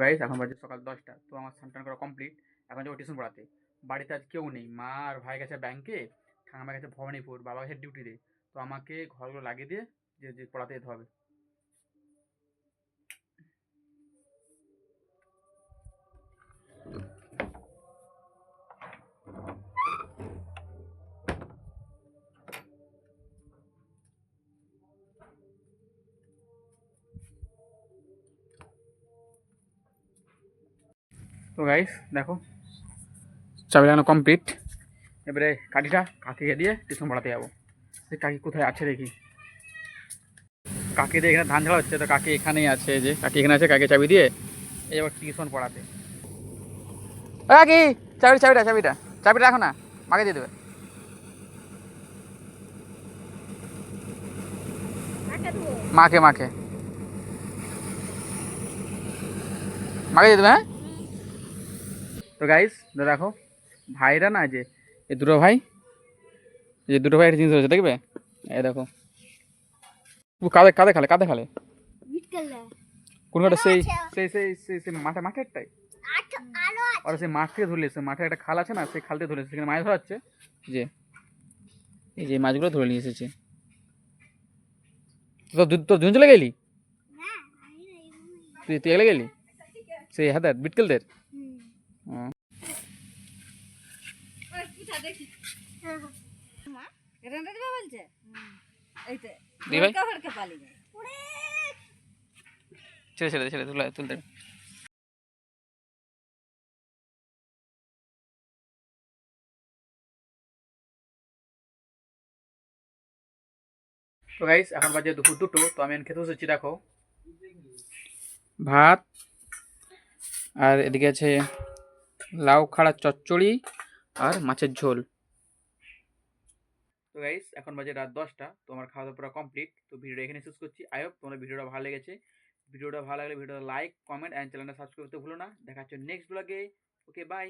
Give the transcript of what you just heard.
Guys এখন বাজে সকাল 10টা। তো আমার স্নান টান করা কমপ্লিট। এখন যাবো টিউশন পড়াতে। বাড়িতে আজ কেউ নেই, মা আর ভাই গেছে ব্যাংকে, ঠাম্মা গেছে ভবানীপুর, বাবা গেছে ডিউটিতে। তো আমাকে ঘরগুলো লাগিয়ে দিয়ে যে যে পড়াতে যেতে হবে। তো গাইস দেখো, চাবি লাগানো কমপ্লিট। এবারে কাঠিটা কাকিকে দিয়ে টিউশন পড়াতে যাবো। সে কাকি কোথায় আছে দেখি। কাকি দিয়ে এখানে ধান ঝাড়া হচ্ছে, তো কাকি এখানেই আছে, যে কাকি এখানে আছে, কাকি চাবি দিয়ে এই যাবো টিউশন পড়াতে। কাকি, চাবিটা চাবিটা চাবিটা চাবিটা রাখো না, মাকে দিয়ে দেবে। মাকে মাকে মাকে দিয়ে দেবে, হ্যাঁ। তো গাইস দেখো, ভাইরা না, যে এই দুটো ভাই, এই যে দুটো ভাই একটা জিনিস হয়েছে দেখবে, এই দেখো। ও কাঁধে কাঁধে খালে, কাঁধে খালে কোন একটা সেই সেই সেই সেই সেই মাঠে মাঠে একটাই, ওরা সেই মাঠ থেকে ধরলে, সে মাঠে একটা খাল আছে না, সেই খাল থেকে ধরে সেখানে মাছ ধরা হচ্ছে। যে এই যে মাছগুলো ধরে নিয়ে এসেছে। তো তোর দুজন চলে গেলি, তুই তুই এলে গেলি সেই হাতের বিটকেলদের। ছেড়ে ছেড়ে ছেড়ে তুলতে। তো গাইস এখন বাজে দুপুর 2টো। তো আমি এখন খেতে বসেছি, দেখো ভাত, আর এদিকে আছে লাউ খাড়া চচ্চড়ি আর মাছের ঝোল। তো গাইস এখন বাজে রাত 10টা। তো আমার খাওয়া দাওয়া পুরো কমপ্লিট। তো ভিডিওটা এখানে শেষ করছি। আই হোপ তোমার ভিডিওটা ভালো লেগেছে। ভিডিওটা ভালো লাগলে ভিডিওটা লাইক, কমেন্ট অ্যান্ড চ্যানেলটা সাবস্ক্রাইব করতে ভুলো না। দেখা হচ্ছে নেক্সট ব্লগে। Okay bye.